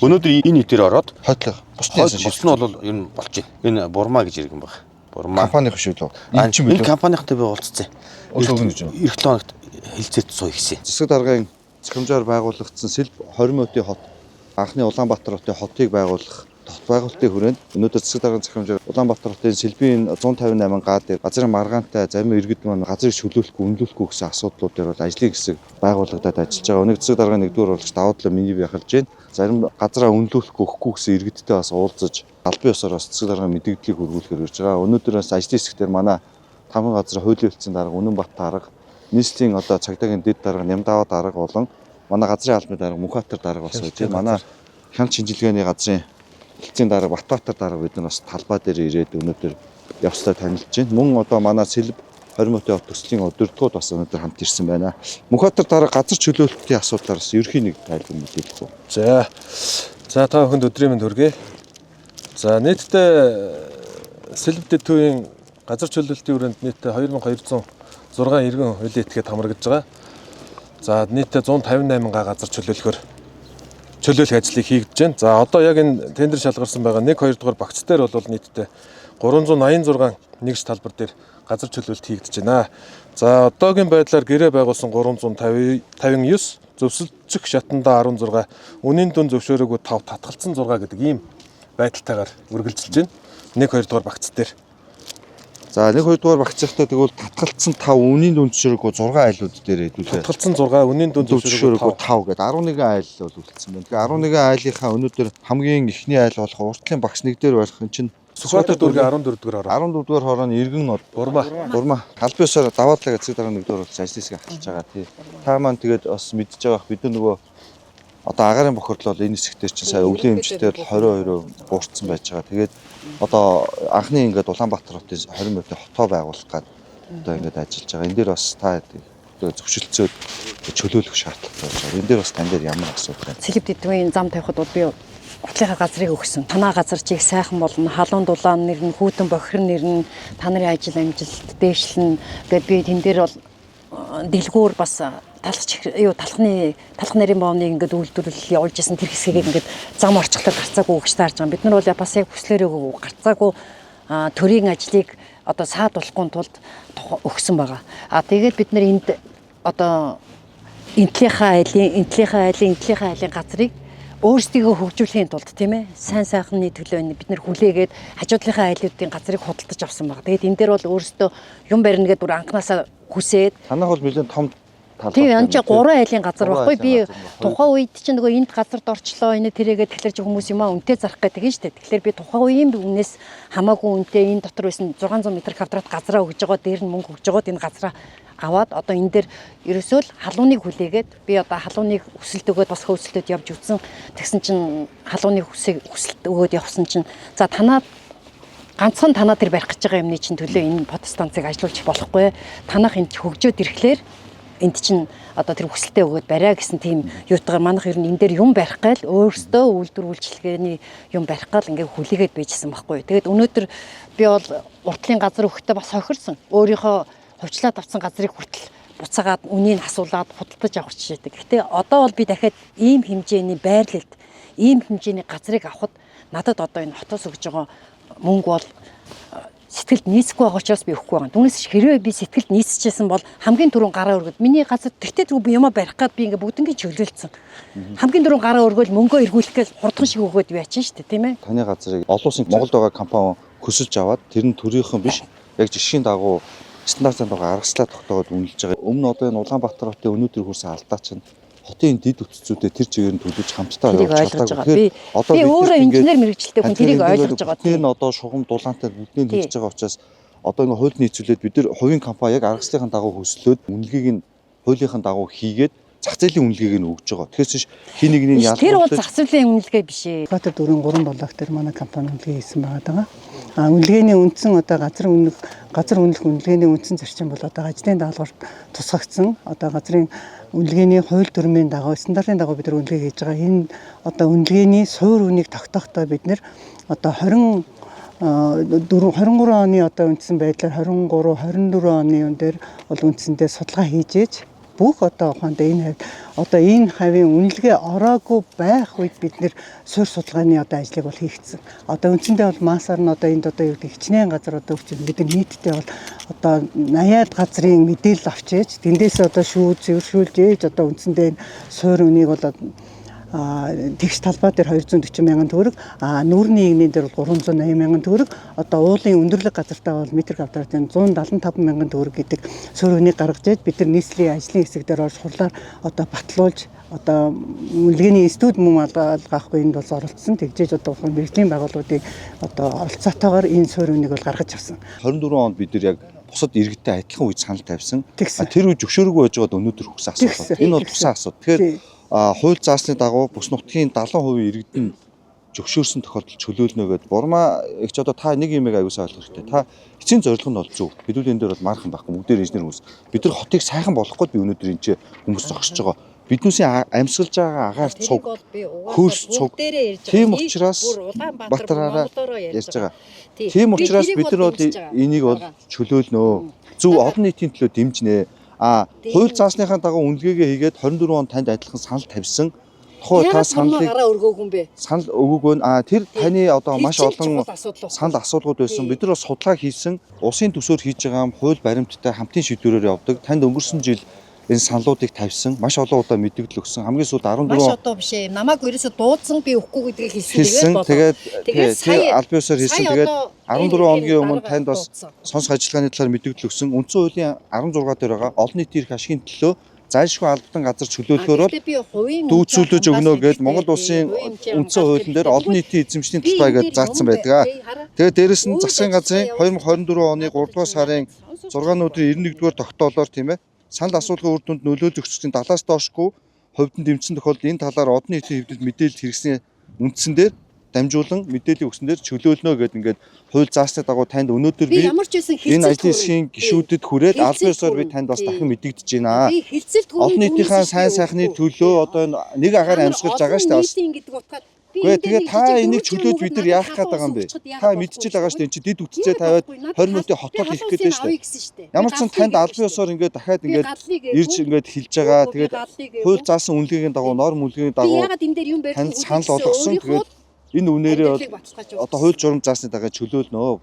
Өнөөдөр энэ нийтээр ороод хотлох. Бусны бол ер нь болж байна. Энэ Бурма гэж иргэн баг. Бурма компанийн хөшөө лөө. Энэ компанийнхтай би уулзсан. Эх 7 хоногт хилцээт сууя гэсэн. Засаг даргын захимжаар байгуулагдсан Сэлб 20 минутын хот анхны Улаанбаатар хотын хотыг байгуулах тот байгуулалтын хүрээнд өнөөдөр засаг даргын захимжаар Улаанбаатар хотын Сэлбийн 158 га дээр газрын маргаантай зарим иргэд маань газрыг чөлөөлөхгүй, үнэлүүлэхгүй гэсэн асуудлууд дээр бол ажлын хэсэг байгуулагдаад ажиллаж байгаа. Өнөөдөр засаг даргын 1-р урлагч даваа талаа миний бий ахалж байна. Зарим газраа үнэлүүлэхгүй өгөхгүй гэсэн иргэдтэй бас уулзаж албан ёсоор бас засаг даргын мэдээллийг хөрвүүлэхээр ирж байгаа. Өнөөдөр бас ажлын хэсгээр манай 5 газрын хуулийн хэлтсийн дарга Үнэнбат дарга, нийслэлийн одоо цагдаагийн дэд дарга Нямдаваа дарга болон манай газрын албаны дарга Мөнхбаатар дарга бас байж байна. Манай хяналт шинжилгээний газрын хэлтсийн дарга Батбаатар дарга бид нар бас талбай дээр ирээд өнөөдөр явцдаа танилцж байна. Мөн одоо манай Сэлб 20 минутын хот төслийн өдөртгүүд бас өнөөдөр хамт ирсэн байна. Мөнхбаатар дарга газар чөлөөлөлтийн асуудлаар бас ерхий нэг тайлбар мэдээлэх үү. За та бүхэнд өдрийн мэнд хүргэе. За нийтдээ Сэлб дэд төвийн газар чөлөөлөлтийн хүрээнд нийтдээ 2206 иргэн хуулийн этгээд хамрагдж байгаа. За нийтдээ 158 га газар чөлөөлөх ажлыг хийгдэж байна. За одоо яг энэ тендер шалгарсан байгаа 1-2 дугаар багц дээр бол нийтдээ 386 нэгж талбар дээр газар чөлөөлөлт хийгдэж байна. За одоогийн байдлаар гэрээ байгуулсан 359, зөвсөлдчих шатандаа 16, үнийн дүн зөвшөөрөөгүй 5, татгалцсан 6 гэдэг ийм байдалтайгаар үргэлжилж байна. 1-2 дугаар багц дээр. За 1-2 дугаар багцтай тэгвэл татгалцсан 5, үнийн дүн зөвшөөрөөгүй 6 айлууд дээр хэдүүлээ. Татгалцсан 6, үнийн дүн зөвшөөрөөгүй 5 гэдэг 11 айл бол үлдсэн байна. Тэгэхээр 11 айлынхаа өнөөдөр хамгийн ихний айл болох уртлын багц нэг дээр байх нь чинь Сүхбаатар дүүргийн 14 дугаар хороо. 14 дугаар хорооны иргэн Бурма. Албан ёсоор даваа талаа засаг даргын 1-р урлагч ажлын хэсгийг ахалж байгаа тий. Та маань тэгээд бас мэдж байгаа бид нар нөгөө одоо агаарын бохирдол бол энэ хэсгээр чинь сая өвлийн эмчтэр 22% буурсан байж байгаа. Тэгээд одоо анхны ингээд Улаанбаатар хотын 20 минутын хотоо байгуулах гээд одоо ингээд ажиллаж байгаа. Энэ дээр бас та зөвшөлтсөд чөлөөлөх шаардлагатай байж байгаа. Энэ дээр бас тань дээр ямар асуудал байна? Сэлб дэд төвийн зам тавихад бол би уртлынхаа газрыг өгсөн. Танаа газар чиг сайхан болно, халуун дулаан нэрнэ, хүүтэн бохир нэрнэ, та нарын ажил амжилт дээшлэн. Тэгээд би тэн дээр бол дэлгүүр бас талх нарын боомныг ингээд үйлдвэрлэл явуулж исэн тэр хэсгийг ингээд зам орчлоор гарцаагүй гэж таарж байгаа. Бид нар бол бас яг хүслээрээ гарцаагүй төрийн ажлыг одоо саадуулахгүй тулд өгсөн байгаа. Тэгээд бид нар энд одоо энтлийнхаа айлын газрыг өөрсдийгөө хөгжүүлэхийн тулд тийм ээ сайн сайхны төлөө бид нар хүлээгээд хажуудлынхаа айлуудын газрыг худалдаж авсан байна. Тэгээд энэ дээр бол өөрсдөө юм барина гэдэг бүр анханасаа хүсээд танах бол нэлээд том тийм энэ чинь 3 айлын газар баггүй би тухайн үед чинь нөгөө энд газарт орчлоо энэ тэрээгээ тэгэхээр чи хүмүүс юм аа үнэтэй зарах гэдэг нь шүү дээ. Тэгэхээр би тухайн үеийн үнээс хамаагүй үнэтэй энэ дотор байсан 600 м2 газраа өгж байгаа дээр нь мөнгө өгж байгаад энэ газраа аваад одоо энэ дээр ерөөсөө л халууныг хүлээгээд би одоо халууныг хүсэлт өгөөд бас хөөцөлтөд явж үтсэн. Тэгсэн чинь халууныг хүсэлт өгөөд явсан чинь за ганцхан танаа тэр барих гэж байгаа юмны чинь төлөө энэ подстанцыг ажилуулчих болохгүй. Танах энд хөгжөөд ирэхлээр энд чинь одоо тэр хүсэлтээ өгөөд бариа гэсэн тийм юутгаар манайх ер нь энэ дээр юм барих гайл өөрсдөө үйлдвэр үйлчилгээний юм барих гал ингээ хүлээгээд байжсэн байхгүй. Тэгээд өнөөдөр би бол уртлын газар өгөхдөө бас хохирсон. Өөрийнхөө хувьчлаад авсан газрыг хүртэл буцаагаад үнийг асуулаад худалдаж авах жишээдэг. Гэхдээ одоо бол би дахиад ийм хэмжээний байрлалд ийм хэмжээний газрыг авахд надад одоо энэ хотоос өгж байгаа мөнгө бол сэтгэлд нийцэхгүй байгаа учраас би өгөхгүй байгаа. Түүнээс хэрвээ би сэтгэлд нийцчихсэн бол хамгийн түрүүн гараа өргөд миний газар тэгтээ би юмаа барих гад би ингээ бүгднийг чөлөөлцсөн. Хамгийн түрүүн гараа өргөөл мөнгөө эргүүлэх гэж хурдхан шиг өгөөд яачин шүү дээ тийм ээ. Таны газрыг олон улсын Монголд байгаа компани хөсөлж аваад тэр нь төрийнхэн биш яг жишгийн дагуу стандартын дагуу аргаслаа тогтоогод үнэлж байгаа. Өмнө одоо энэ Улаанбаатар хотын өнөөдөр хүрсэн алдаа чинь хотын дэд үтцүүдэд тэр чигээр нь төлөж хамтдаа явуулж чадаагүй. Одоо би өөрөө инженер мэргэжилтэй хүн тэрийг ойлгож байгаа. Тэр нь одоо шугам дулаантай бүгдийг хийж байгаа учраас одоо ингээ хууль нийцүүлээд бид нар хувийн компани яг аргаслахын дагуу хөслөөд үнэлгээг нь хуулийнхын дагуу хийгээд зах зээлийн үнэлгээг нь өгж байгаа. Тэгэхээр хин нэгний ялгуулж тэр бол зах зээлийн үнэлгээ биш ээ. Улаанбаатар дүүрэн 3 болоог тэр манай компани үнэлгээ хийсэн байгаа. Үнэлгээний үндсэн одоо газар үнэлэх үнэлгээний үндсэн зарчим бол одоо ажлын даалгаварт тусгагдсан. Одоо газрын үнэлгээний хууль дүрмийн дагуу стандартын дагуу бид нар үнэлгээ хийж байгаа. Энэ одоо үнэлгээний суур үнийг тогтоохдоо бид нар одоо 23 оны одоо үндсэн байдлаар 23 24 оны он дээр бол үндсэндээ судалгаа хийж бүх одоо ухаанд энэ хавьд одоо энэ хавийн үнэлгээ ороогүй байх үед бид нэр суурь судалгааны одоо ажлыг бол хийгдсэн. Одоо үндсэндээ бол масаар нь одоо энд одоо юу гэдэг хичнээн газар одоо өчиг бид нийтдээ бол одоо 80-аад газрын мэдээлэл авч ээж тэндээс одоо цэвэршүүлж ээж одоо үндсэндээ суурь үнийг бол тэгш талбай дээр 240 мянган төгрөг, нүүрний игнийн дээр бол 380 мянган төгрөг, одоо уулын өндөрлөг газартаа бол метр квадратын 175 мянган төгрөг гэдэг суурь үнийг гаргаж ээж бид нар нийслэлийн ажлын хэсэг дээр орж хурлаар одоо батлуулж одоо үнэлгээний институт мөн алгаахгүй энд бол оролцсон. Тэгжээж одоо мэргэжлийн байгууллагуудын одоо оролцоотойгоор энэ суурь үнийг бол гаргаж авсан. 24 онд бид нар яг бусад иргэдтэй адилхан үед санал тавьсан. Тэр үед зөвшөөрөггүй байж байгаад өнөөдөр хүсэн асуудал. Энэ бол тусан асуудал. Тэгэхээр хууль заасны дагуу бүс нутгийн 70% иргэд нь зөвшөөрсөн тохиолдолд чөлөөлнө гэдэг. Бурмаа их ч одоо та нэг юм аягүй сайн ойлгох хэрэгтэй. Та эцсийн зорилго нь бол зөв. Бидний энэ дээр бол мархан байхгүй. Бүгдээр инженер хүмүүс. Бид нар хотыг сайхан болгохгүй би өнөөдөр энэ ч хүмүүс зогсож байгаа. Биднүүсийн амьсгалж байгаа агаар цуг, хөрс цуг. Тийм учраас Батараараа ярьж байгаа. Тийм учраас бид нар бол энийг бол чөлөөлнө. Зөв олон нийтийн төлөө дэмжнэ. Хууль заасныхаа дагуу үнэлгээгээ хийгээд 24 он танд адилхан санал тавьсан. Тухайн та саналыг санал өгөөгүй нь тэр таны одоо маш олон санал асуудлууд байсан. Бид нар бас судалгаа хийсэн. Улсын төсөөр хийж байгаа хууль баримттай хамтын шийдвэрээр явдаг. Танд өнгөрсөн жил энэ саналуудыг тавьсан. Маш олон удаа мэдээлэл өгсөн. Хамгийн сүүлд 14 маш одоо биш ээ. Намайг ерөөсө дуудсан би өгөхгүй гэдгийг хэлсэн. Тэгээд аль биесээр хэлсэн. Тэгээд 14 хоногийн өмнө танд бас сонсох ажиллагааны талаар мэдээлэл өгсөн. Үндсэн хуулийн 16 дээр байгаа олон нийтийн эрх ашигын төлөө зайлшгүй албатан газар чөлөөлөхөөр дүүцүүлж өгнө гэдээ Монгол улсын үндсэн хуулийн дээр олон нийтийн эзэмшлийн талбай гэж заасан байдаг. Тэгээд дээрэс нь засгийн газрын 2024 оны 3 дугаар сарын 6 өдрийн 91-р тогтоолоор тийм ээ санал асуулгын үр дүнд нөлөөлж өгсөн 70-аас доошгүй хувьд нь дэмжсэн тохиолдолд энэ талаар олон нийтийн хэвлэлд мэдээлэл хэрэгсэний үндсэн дээр дамжуулан мэдээлэл өгсөн дээр чөлөөлнө гэдэг ингээд хууль заасны дагуу танд өнөөдөр би энэ ажлын хэсгийн гишүүдэд хүрээд аль биесээр би танд бас дахин мэдэгдэж байна. Олон нийтийнхээ сайн сайхны төлөө одоо нэг агаар амьсгалж байгаа шүү дээ. Гэхдээ тэгээ та энийг чөлөөж бид нар яах гээд байгаа юм бэ? Та мэдчихэл байгаа шүү дээ. Энд чи дид үтцээ тавиад 20 минутын хотод хэлэх гээд байна шүү дээ. Ямар ч сан танд аль биесээр ингээд дахиад ингээд ирж ингээд хэлж байгаа. Тэгээд хууль заасан үнэлгээний дагуу норм үнэлгээний дагуу танд санал олгосон. Тэгээд энэ үнээрээ бол одоо хууль журам заасны дагуу чөлөөлнө.